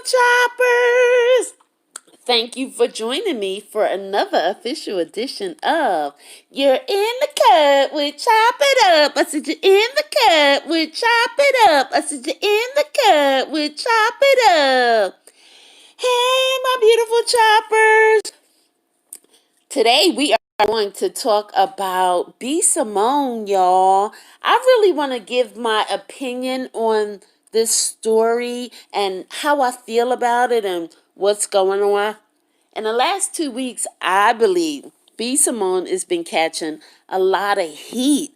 choppers! Thank you for joining me for another official edition of You're in the Cut with Chop It Up. I said you're in the cut with Chop It Up. I said you're in the cut with Chop It Up. Hey, my beautiful choppers. Today we are going to talk about B.Simone, y'all. I really want to give my opinion on this story and how I feel about it and what's going on. In the last 2 weeks, I believe B.Simone has been catching a lot of heat.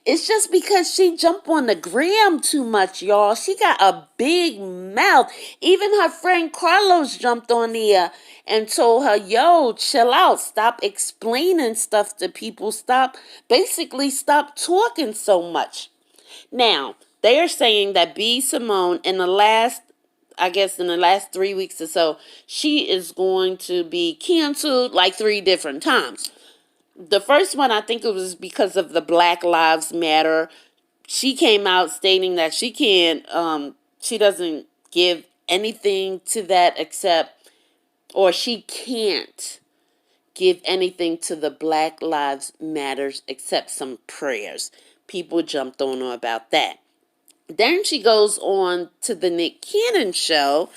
It's just because she jumped on the gram too much, y'all. She got a big mouth. Even her friend Carlos jumped on there and told her, yo, chill out. Stop explaining stuff to people. Basically stop talking so much. Now, they are saying that B.Simone in the last 3 weeks or so, she is going to be canceled like 3 different times. The first one, I think it was because of the Black Lives Matter. She came out stating that she doesn't give anything to that she can't give anything to the Black Lives Matters except some prayers. People jumped on her about that. Then she goes on to the Nick Cannon show,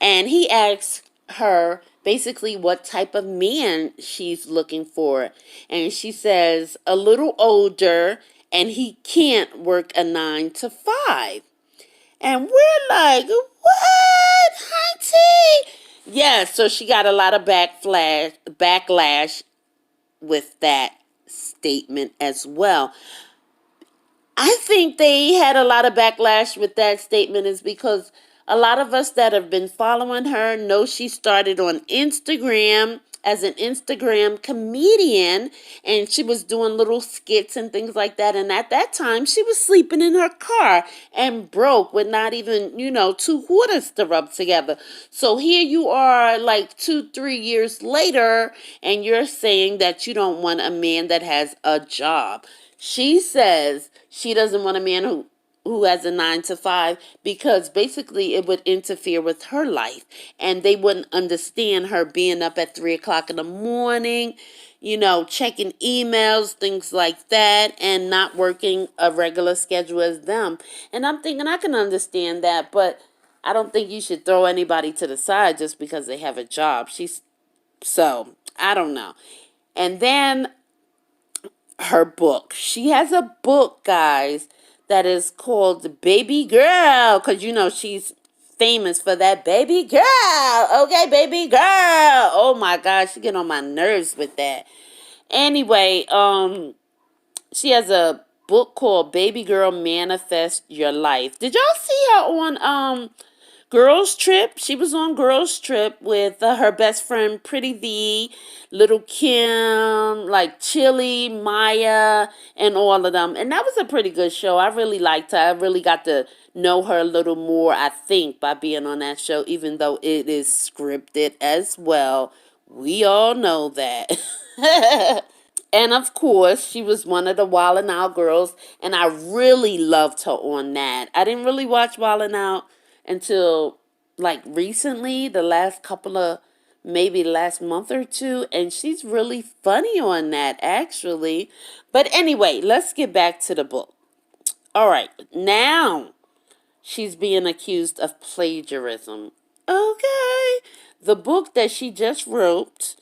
and he asks her basically what type of man she's looking for. And she says a little older, and he can't work a 9 to 5. And we're like, what, hunty? Yeah, so she got a lot of backlash with that statement as well. I think they had a lot of backlash with that statement is because a lot of us that have been following her know she started on Instagram as an Instagram comedian, and she was doing little skits and things like that. And at that time, she was sleeping in her car and broke with not even, 2 quarters to rub together. So here you are like 2-3 years later, and you're saying that you don't want a man that has a job. She says she doesn't want a man who has a 9 to 5 because basically it would interfere with her life, and they wouldn't understand her being up at 3 o'clock in the morning, checking emails, things like that, and not working a regular schedule as them. And I'm thinking I can understand that, but I don't think you should throw anybody to the side just because they have a job. I don't know. And then her book. She has a book, guys, that is called Baby Girl, because she's famous for that baby girl. Okay, baby girl. Oh my gosh, she get on my nerves with that. Anyway, she has a book called Baby Girl Manifest Your Life. Did y'all see her on Girls Trip? She was on Girls Trip with her best friend Pretty V, Little Kim, like Chili, Maya, and all of them. And that was a pretty good show. I really liked her. I really got to know her a little more, I think, by being on that show, even though it is scripted as well. We all know that. And of course, she was one of the Wild 'N Out girls, and I really loved her on that. I didn't really watch Wild 'N Out until like recently, maybe last month or 2, and she's really funny on that actually. But anyway, let's get back to the book. All right, now she's being accused of plagiarism. Okay, the book that she just wrote,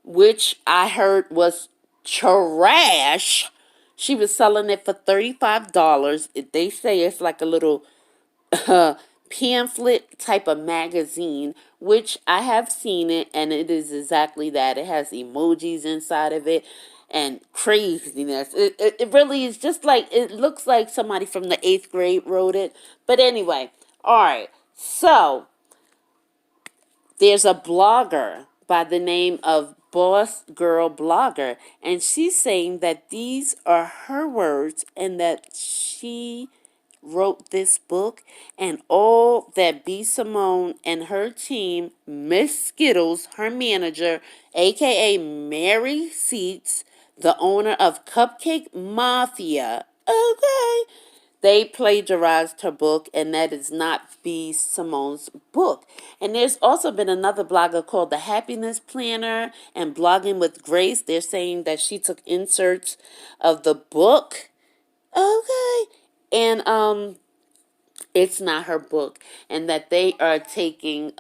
which I heard was trash. She was selling it for $35. They say it's like a little pamphlet type of magazine, which I have seen it, and it is exactly that. It has emojis inside of it and craziness. It really is just like, it looks like somebody from the 8th grade wrote it. But anyway, all right. So there's a blogger by the name of Boss Girl Blogger, and she's saying that these are her words and that she wrote this book, and all that B.Simone and her team, Miss Skittles, her manager, aka Mary Seats, the owner of Cupcake Mafia, okay, they plagiarized her book, and that is not B.Simone's book. And there's also been another blogger called The Happiness Planner and Blogging with Grace. They're saying that she took inserts of the book. Okay. And it's not her book, and that they are taking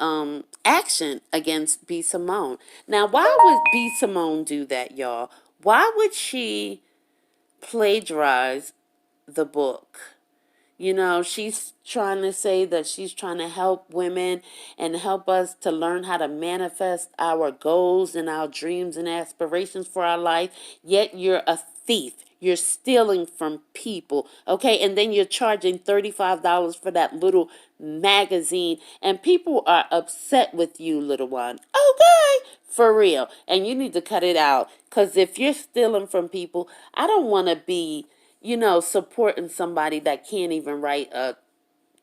action against B.Simone. Now, why would B.Simone do that, y'all? Why would she plagiarize the book? You know, she's trying to say that she's trying to help women and help us to learn how to manifest our goals and our dreams and aspirations for our life. Yet you're a thief. You're stealing from people, okay? And then you're charging $35 for that little magazine. And people are upset with you, little one. Okay, for real. And you need to cut it out. Because if you're stealing from people, I don't want to be, supporting somebody that can't even write a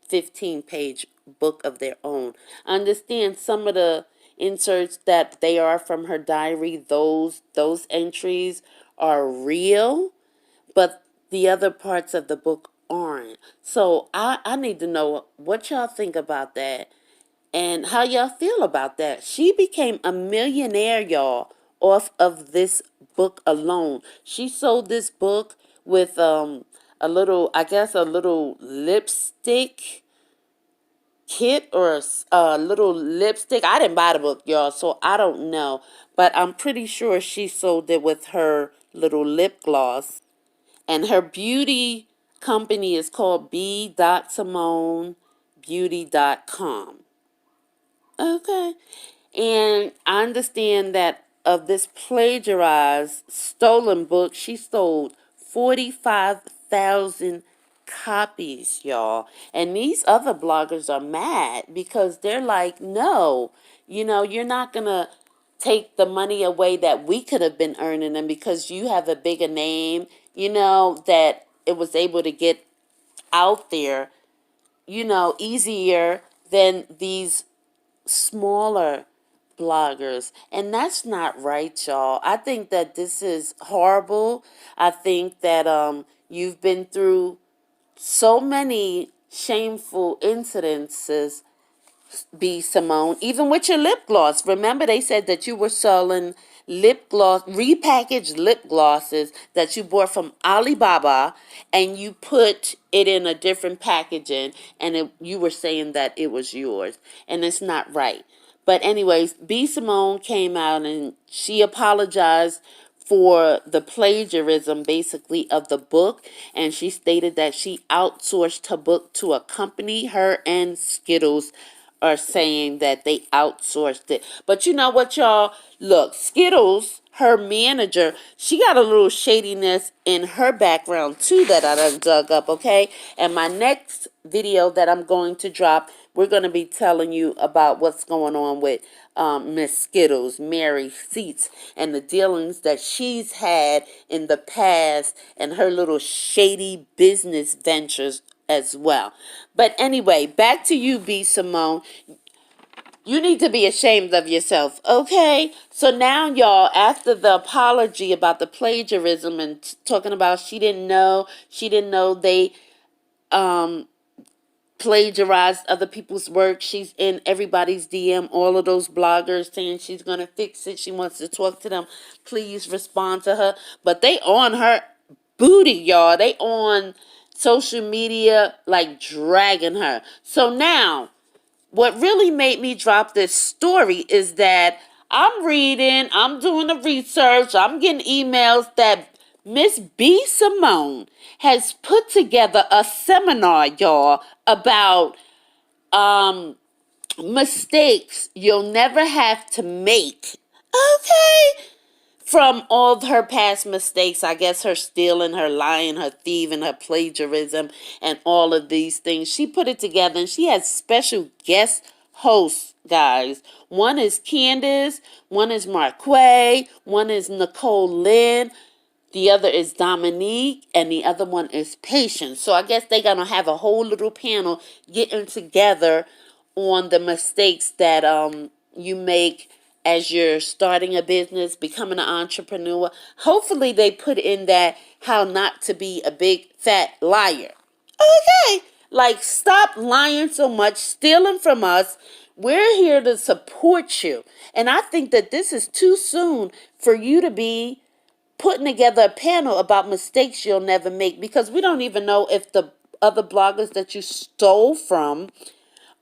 15-page book of their own. I understand some of the inserts that they are from her diary, those entries are real, but the other parts of the book aren't. So I need to know what y'all think about that and how y'all feel about that. She became a millionaire, y'all, off of this book alone. She sold this book with a little lipstick kit or a little lipstick. I didn't buy the book, y'all, so I don't know. But I'm pretty sure she sold it with her little lip gloss. And her beauty company is called B.SimoneBeauty.com. Okay. And I understand that of this plagiarized, stolen book, she sold 45,000 copies, y'all. And these other bloggers are mad because they're like, no, you're not going to take the money away that we could have been earning them because you have a bigger name, that it was able to get out there, easier than these smaller bloggers. And that's not right, y'all. I think that this is horrible. I think that you've been through so many shameful incidences, B.Simone, even with your lip gloss. Remember, they said that you were selling lip gloss, repackaged lip glosses that you bought from Alibaba, and you put it in a different packaging, and you were saying that it was yours, and it's not right. But anyways, B.Simone came out and she apologized for the plagiarism, basically, of the book, and she stated that she outsourced her book to a company. Her and Skittles are saying that they outsourced it. But you know what, y'all? Look, Skittles, her manager, she got a little shadiness in her background too that I done dug up, okay? And my next video that I'm going to drop, we're going to be telling you about what's going on with Miss Skittles, Mary Seats, and the dealings that she's had in the past and her little shady business ventures as well. But anyway, back to you, B.Simone. You need to be ashamed of yourself, okay? So now, y'all, after the apology about the plagiarism and talking about she didn't know they plagiarized other people's work. She's in everybody's DM, all of those bloggers saying she's going to fix it. She wants to talk to them. Please respond to her. But they on her booty, y'all. They on social media like dragging her. So now, what really made me drop this story is that I'm reading, I'm doing the research, I'm getting emails that Miss B.Simone has put together a seminar, y'all, about mistakes you'll never have to make. Okay? From all of her past mistakes, I guess her stealing, her lying, her thieving, her plagiarism, and all of these things. She put it together, and she has special guest hosts, guys. One is Candace, one is Marquay, one is Nicole Lynn, the other is Dominique, and the other one is Patience. So I guess they're going to have a whole little panel getting together on the mistakes that you make as you're starting a business, becoming an entrepreneur. Hopefully they put in that how not to be a big fat liar. Okay. Like, stop lying so much, stealing from us. We're here to support you. And I think that this is too soon for you to be putting together a panel about mistakes you'll never make, because we don't even know if the other bloggers that you stole from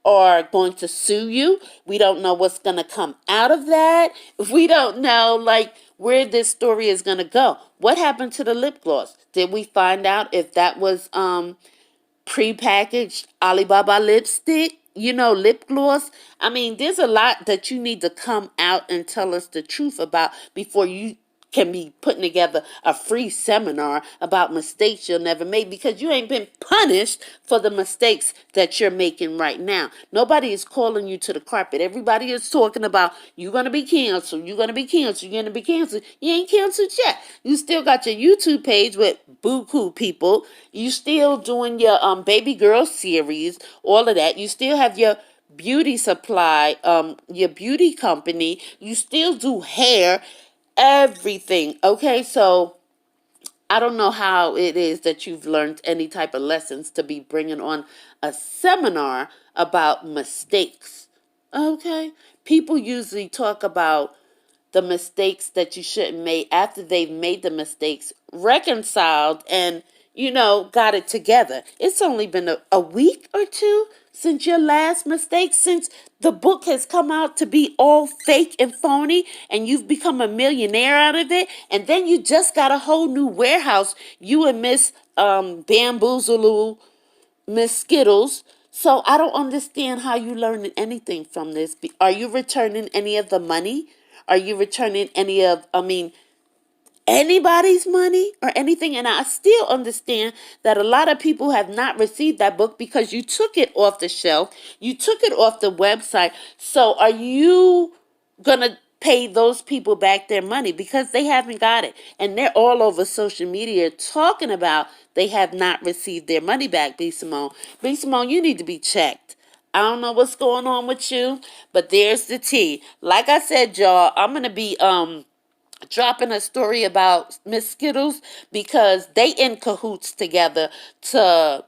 are going to sue you. We don't know what's going to come out of that. We don't know, like, where this story is going to go. What happened to the lip gloss? Did we find out if that was prepackaged Alibaba lipstick, lip gloss? I mean, there's a lot that you need to come out and tell us the truth about before you can be putting together a free seminar about mistakes you'll never make, because you ain't been punished for the mistakes that you're making right now. Nobody is calling you to the carpet. Everybody is talking about you're going to be canceled, you're going to be canceled, you're going to be canceled. You ain't canceled yet. You still got your YouTube page with buku people. You still doing your baby girl series, all of that. You still have your beauty supply, your beauty company. You still do hair, everything. Okay, so I don't know how it is that you've learned any type of lessons to be bringing on a seminar about mistakes. Okay, people usually talk about the mistakes that you shouldn't make after they've made the mistakes, reconciled, and got it together. It's only been a week or two since your last mistake, since the book has come out to be all fake and phony, and you've become a millionaire out of it, and then you just got a whole new warehouse, you and Miss Bamboozaloo, Miss Skittles. So I don't understand how you learning anything from this. Are you returning any of the money? Are you returning anybody's money or anything? And I still understand that a lot of people have not received that book because you took it off the shelf. You took it off the website. So are you going to pay those people back their money? Because they haven't got it. And they're all over social media talking about they have not received their money back, B.Simone. B.Simone, you need to be checked. I don't know what's going on with you, but there's the tea. Like I said, y'all, I'm going to be dropping a story about Miss Skittles, because they in cahoots together to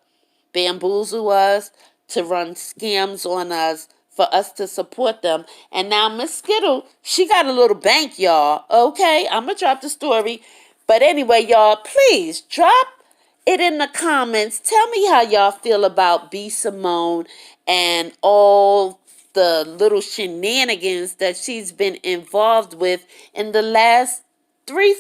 bamboozle us, to run scams on us, for us to support them. And now Miss Skittle, she got a little bank, y'all. Okay, I'm going to drop the story. But anyway, y'all, please drop it in the comments. Tell me how y'all feel about B.Simone and all the little shenanigans that she's been involved with in the last 3-4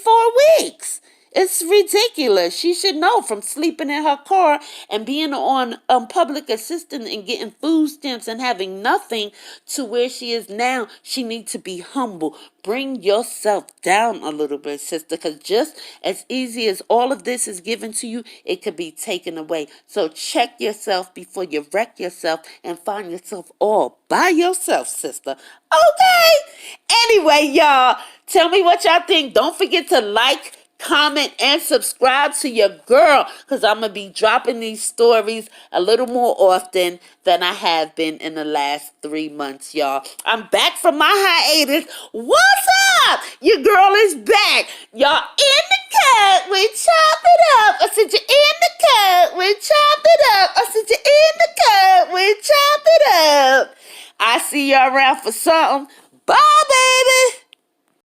weeks. It's ridiculous. She should know, from sleeping in her car and being on public assistance and getting food stamps and having nothing, to where she is now. She needs to be humble. Bring yourself down a little bit, sister, because just as easy as all of this is given to you, it could be taken away. So check yourself before you wreck yourself and find yourself all by yourself, sister. Okay? Anyway, y'all, tell me what y'all think. Don't forget to like, comment, and subscribe to your girl, because I'm going to be dropping these stories a little more often than I have been in the last 3 months, y'all. I'm back from my hiatus. What's up? Your girl is back. Y'all in the cut with Chop It Up. I said you're in the cut with Chop It Up. I said you're in the cut with Chop It Up. I see y'all around for something.